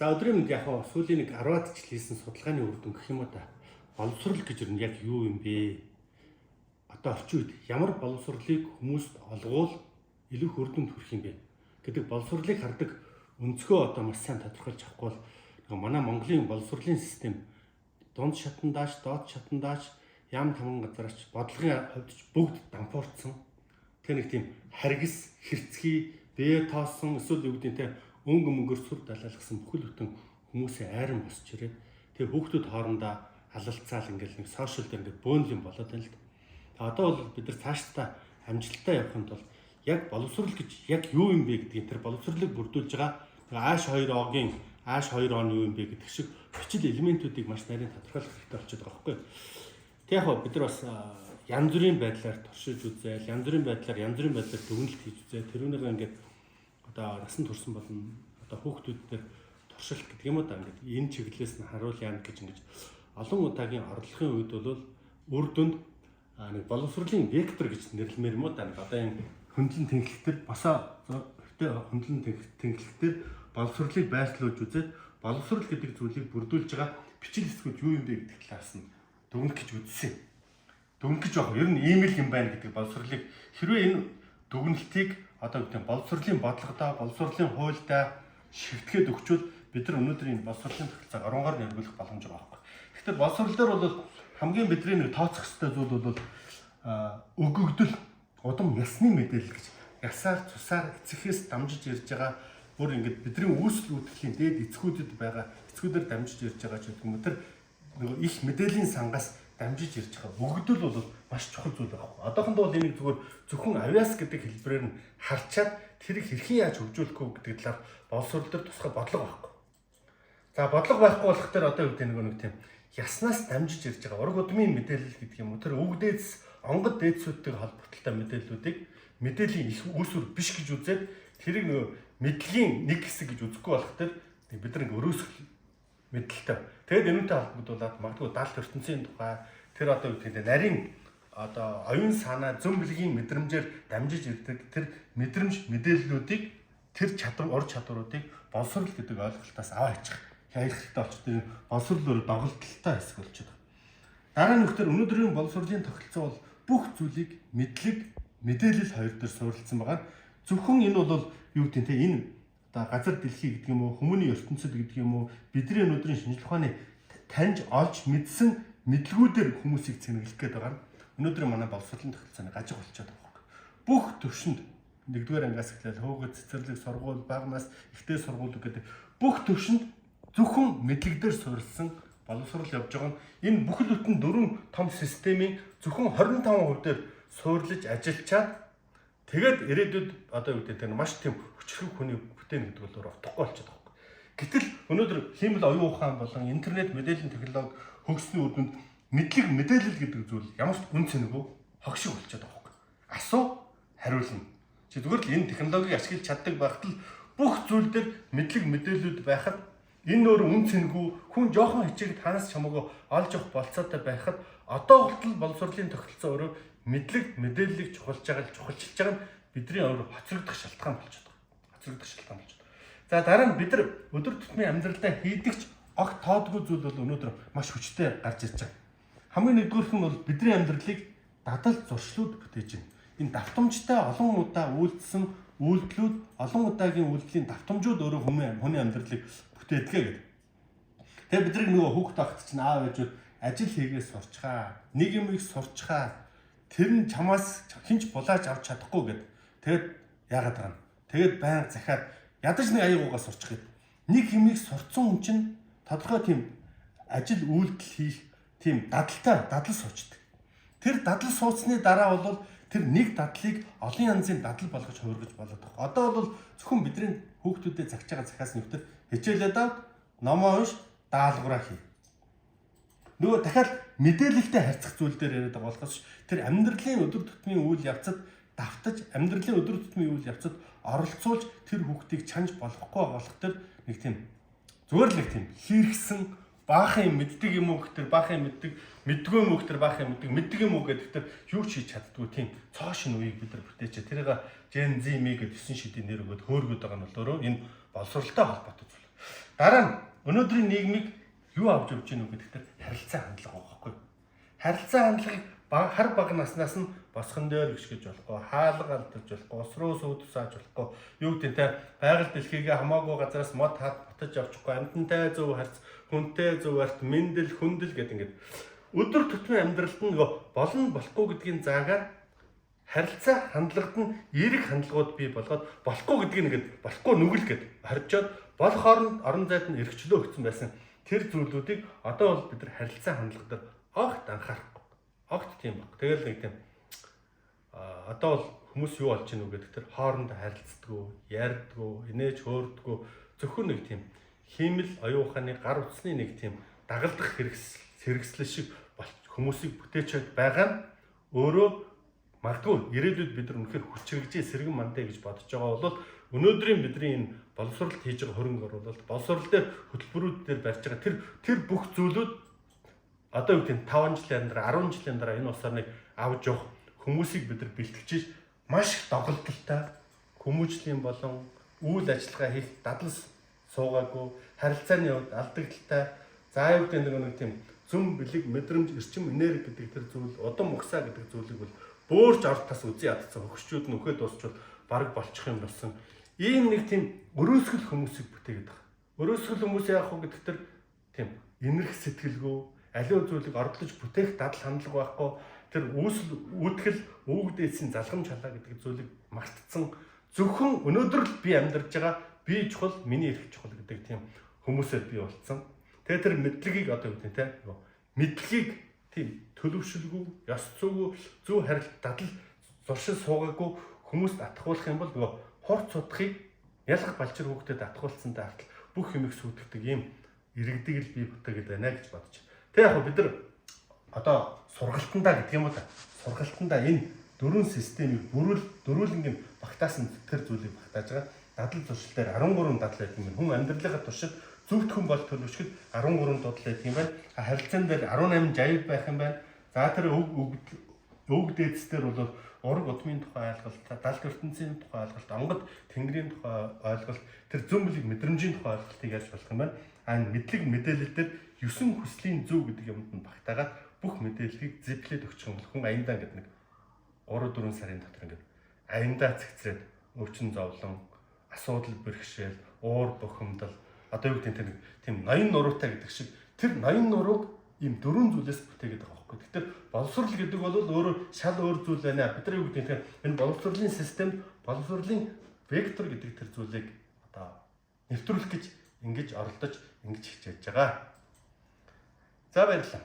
За өдрийн мэнд яг сүүлийн нэг 10-аад жил хийсэн судалгааны үр дүн гэх юм уу та. Боловсрол гэж юу яг юу юм бэ? Одоо орчин үед ямар боловсролыг хүмүүст олгуул илүү үр дүнд хүрэх юм бэ гэдэг боловсролыг хардаг өнцгөө одоо маш сайн тодорхойлж авахгүй бол манай Монголын боловсролын систем дунд шатандааш, доод шатандааш, ям тамган газараач бодлогын хувьд бүгд дампуурсан. Тэр нэг тийм харгис, хэрцгий, бие тоосон эсвэл юу гэдэг нь өнгө мөнгөөр сүр далайлгсан бүхэл бүтэн хүмүүсийн айран босч ирээд тэр хүүхдүүд хоорондоо халалцаал ингээл нэг сошиал дээр ингээд бөөнлийн болоод байна л да. Одоо бол бид нар цаашдаа амжилттай явахын тулд яг боловсрол гэж яг юу юм бэ гэдгийг тэр боловсролыг бүрдүүлж байгаа ааш 2 ааш 2 он юу юм бэ гэдэг шиг бичил элементүүдийг маш нарийн тодорхойлох хэрэгтэй болчиход байгаа байхгүй. Тэг яг бид нар бас янз бүрийн байдлаар туршиж үзээл, янз бүрийн байдлаар дүгнэлт хийж үзээл, тэрүүнийгээ ингээд одоо насан турсан болно. Одоо хүүхдүүд дээр туршилт гэдэг юм уу да ингээд энэ чиглэлээс нь харуул яана гэж ингэж олон удаагийн орлогын үед бол үр дүнд нэг боловсролын вектор гэж нэрлэмээр юм уу да. Одоо энэ хөндлөн тэнхлэгтэр босоо хөндлөн тэнхлэгтэр боловсролыг байрлуулж үзээд боловсрол гэдэг зүйлийг бүрдүүлж байгаа бичил хэсгүүд юу юм бэ гэдэг талаас нь дүгнэх гэж үзсэн. Дүгнэх гэж байгаа. Ер нь ийм л юм байна гэдэг боловсролыг хэрвээ энэ дүгнэлтийг одоо гэдэг боловсролын бодлогодоо, боловсролын хуульдаа шигтгэхэд өгчвөл бид нар өнөөдрийн боловсролын тогтолцоог оронгоор нэрвүүлэх боломж байгаа байхгүй. Тэгэхээр боловсрол дээр бол хамгийн бидний нэг тооцох ёстой зүйл бол өгөгдөл, удам ясны мэдээлэл гэж ясаар, цусаар, эцэгээс дамжиж ирж байгаа бүр ингээд бидний үүсэл үүдлийн дээд эцгүүдэд байгаа эцгүүдээр дамжиж ирж байгаа ч гэдэг юм уу тэр нэг их мэдээллийн сангаас дамжиж ирж байгаа өгөгдөл бол маш чухал зүйл байхгүй. Одоохондоо бол энийг зөвхөн авиас гэдэг хэлбэрээр нь харчаад тэрийг хэрхэн яаж хөгжүүлэх вэ гэдэг талаар боловсрол дээр тусгай бодлого байхгүй. За бодлого байхгүй болох тэр одоо юу гэдэг нэг тийм яснаас дамжиж ирж байгаа ураг удмын мэдээлэл гэдэг юм уу тэр үг дээдс онгод дээдсүүдтэй холбогдлолтой мэдээллүүдийг мэдээллийн их үүсвэр биш гэж үзээд тэрийг нөгөө мэдлэгийн нэг хэсэг гэж үзэхгүй болох тэр бид нар өрөөсөх мэдлэлтэй. Тэгэд энүүтэй холбогдуулаад магадгүй далд ертөнцийн тухай тэр одоо юу гэдэг нарийн одоо оюун санаа зөв бэлгийн мэдрэмжээр дамжиж ирдэг тэр мэдрэмж мэдээллүүдийг тэр ур чадваруудыг боловсрол гэдэг ойлголтоос аваа хийчих ярих хэрэгтэй болчихдог. Боловсрол өөр доголдолтой хэсэг болчиход байгаа. Дараа нь өгтөр өнөөдрийн боловсролын тогтолцоо бол бүх зүйлийг мэдлэг, мэдээлэл хоёр дээр суурилсан байгаа. Зөвхөн энэ бол юу гэдэг нь энэ одоо газар дэлхий гэдэг юм уу, хүмүүний ертөнцид гэдэг юм уу, бидний өнөөдрийн шинжлэх ухааны таньж олж мэдсэн мэдлгүүдээр хүмүүсийг цэнэглэх гээд байгаа. Өнөөдрийн манай боловсролын тогтолцооны гажиг болчиход байгаа. Бүх төвшөнд 1-р ангиас эхлээд хөөгд, цэцэрлэг, сургууль, багнаас ихтэй сургууль гэдэг бүх төвшөнд зөвхөн мэдлэгдээр суурилсан боловсрол явж байгаа нь энэ бүхэл бүтэн 4 том системийн зөвхөн 25% дээр суурилж ажиллачаад тэгээд ирээдүйд одоо юу гэдэг нь маш тийм хүчрхэг хүний бүтээн гэдэг бол утгагүй болчиход байгаа. Гэтэл өнөөдөр хиймэл оюун ухаан болон интернет мэдээллийн технологи хөгжсөний үр дүнд мэдлэг мэдээлэл гэдэг зүйл ямар ч үн цэнэгүй хогшиг болчиход байгаа. Асуу хариулна. Чи зүгээр л энэ технологиг ашиглаж чаддаг байхад л бүх зүйл дээр мэдлэг мэдээлэлүүд байхад энэ өөр үн цэнэгүй хүн жоохон хичээг танаас чамаагүй олж авах болцоотой байхад одоо болтол боловсролын тогтолцоо өөрөө мэдлэг мэдээллийг чухалчилж байгаа нь бидний өөр хоцрогдох шалтгаан болчиход байгаа. За дараа нь бид нар өдөр тутмын амьдралдаа хийдэгч огт тоодгүй зүйл бол өнөөдөр маш хүчтэй гарч ирж байгаа. Хамгийн нэгдүгээрх нь бол бидний амьдралыг дадал зуршлууд бүтээж байна. Энэ давтамжтай олон удаа үйлдэлсэн үйлдэлүүд олон удаагийн үйлдэлийн давтамжууд өөрөө хүний амьдралыг бүтээдэг гэдэг. Тэгээ бид нөгөө хүүхд тахт чинь аав ээжүүд ажил хийгээс сурчхаа, нэг юм их сурчхаа, тэр нь чамаас хинч булааж авч чадахгүй гэд. Тэгээд яагаад байгаа юм? Тэгээд байнга захиад ядаж нэг аяагуугаа сурчих гээд. Нэг юмыг сурцсан хүн чинь тодорхой тийм ажил үйлдэл хийх тийм дадал суучдаг. Тэр дадал сууцны дараа бол тэр нэг дадлыг олон янзын дадал болгож хувиргаж болоод байгаа. Одоо бол зөвхөн бидний хүүхдүүдэд загч байгаа захиас нэвтэр хичээлээд аваад номоо унш даалгавраа хий. Нөгөө дахиад мэдээлэлтэй харьцах зүйл дээр яриад байгаа болохоос тэр амьдралын өдөр тутмын үйл явцад давтаж амьдралын өдөр тутмын үйл явцад оролцуулж тэр хүүхдийг чанж болохгүй болох тэр нэг тийм зүгээр л нэг тийм хийргсэн баахан мэддэг юм уу гэхтэр баахан мэддэг мэддгүй юм уу гэхтэр баахан мэддэг юм уу гэхтэр юу ч хийж чаддгүй тийм цоошин үеийг бид нар бүтээч. Тэрийг Gen Z гэдэг 9 шидийн нэр өгөөд хөөргөд байгаа нь бол өөрөө энэ боловсролтой холбоотой зүйл. Дараа нь өнөөдрийн нийгмийг юу авч явж гинүү гэдэгт харилцаа хандлага байгаа байхгүй. Харилцаа хандлагыг хар бага наснаас нь босхон дээр гიშгэж болохгүй, хаалга алдаж болохгүй, ус руу сууд усааж болохгүй, юу гэдэг те байгаль дэлхийгээ хамаагүй газараас мод хатаж авчихгүй, амьтантай зөв харц, хүнтэй зөв арт, мэндэл, хүндэл гэдэг ингээд өдөр тутмын амьдралд нь болно болохгүй гэдгийн заагаар харилцаа хандлагад нь эерэг хандлагууд бий болгоод болохгүй гэдгийг ингээд болохгүй нүгэл гэд харьцаад болох хооронд орон зайд нь эргчлөө өгсөн байсан тэр зүйлүүдийг одоо бол бид нар харилцаа хандлага дээр огт анхаарахгүй. Огт тийм баг. Тэгэл нэг тийм одоо бол хүмүүс юу болж гинүү гэдэг тэр хоорондоо харилцдаггүй, ярьдаггүй, инээж хөөрдөггүй зөвхөн нэг тийм хиймэл оюун ухааны гар утасны нэг тийм дагалдах хэрэгслэл шиг хүмүүсийг бүтээчээд байгаа нь өөрөө магадгүй ирээдүйд бид нар үнэхээр хүч хэрэгжээ сэргэн мандаа гэж бодож байгаа бол өнөөдрийн бидний энэ боловсролд хийж байгаа хөрөнгө оруулалт, боловсрол дээр хөтөлбөрүүд дээр барьж байгаа тэр бүх зүйлүүд одоо юу гэдэг 5 жилийн дараа 10 жилийн дараа энэ усаар нэг авж явах хүмүүсийг бид нар бэлтгэж маш их доголдолтой хүмүүжлийн болон үйл ажиллагаа хийх дадал суугаагүй харилцааны хувьд алдагдaltaй за юу гэдэг нэг тийм зүм бэлэг мэдрэмж эрчим энерги гэдэг тэр зүйл удам угсаа гэдэг зүйлийг бол бөөрч ортоос үзий ядсан хөгшчүүд нь өхөд дуусчвал бараг болчих юм болсон. Ийм нэг тийм өрөөсгөл хүмүүсийг бүтээгээд байгаа. Өрөөсгөл хүмүүс яах вэ гэдэг тэр тийм энерги сэтгэлгүй аливаа зүйлийг ордлож бүтээх дадал хандлага байхгүй тэр үүсэл үүтгэл өвөг дээдсийн залхамж халаа гэдэг зүйлийг мартцсан зөвхөн өнөөдөр л би амьдарч байгаа би чухал миний эрх чухал гэдэг тийм хүмүүсээр бий болцсон. Тэгээ тэр мэдлэгийг одоо юу гэдэг те мэдлэгийг тийм төлөвшөлгүй ёс зүйгүй зөв харилт дадал зуршил суугаагүй хүмүүст атгуулах юм бол нөгөө хурц судахыг ялах балчир хүүхдэд атгуулсантай хартал бүх юмыг сүйтгэдэг ийм иргэдэг л бий бүтээгээд байна гэж бодож. Тэг яг бид нар одоо сургалтандаа гэдэг юм уу та сургалтандаа энэ дөрвөн системийг дөрвөлнгийн багтаасан тэр зүйлийг багтааж байгаа. Дадал зуршил дээр 13 дадал байдаг юм. Хүн амьдралынхаа туршид зөвхөн бол төлөвшгөл 13 дадал байдаг юм байна. Харилцаан дээр 18 жавиг байх юм байна. За тэр өвөг дээдс дээр бол ураг удмын тухай ойлголт, далд ертөнцийн тухай ойлголт, онгод тэнгэрийн тухай ойлголт, тэр зөвмөлийг мэдрэмжийн тухай ойлголтыг ярьж болох юм байна. Мэдлэг мэдээлэл дээр 9 хүслийн зөв гэдэг юмд нь багтаагаад бүх мэдээллийг зэвлээд өгчих юм бол хүн аяндаа гэдэг нэг 3-4 сарын дотор ингээд аяндаа цэгцрээд өвчин зовлон, асуудал бэрхшээл, уур бухимдал одоо юу гэдэг тийм ноён нуруутай гэдэг шиг тэр ноён нурууг ийм дөрвөн зүйлээс бүтээгээд байгаа байхгүй. Тэгэхээр боловсрол гэдэг бол өөрөө шал өөр зүйл байна. Бид нар юу гэдэг энэ боловсролын системд боловсролын вектор гэдэг тэр зүйлийг одоо нэвтрүүлэх гэж ингэж оролдож ингэж хичээж байгаа. За баярлалаа.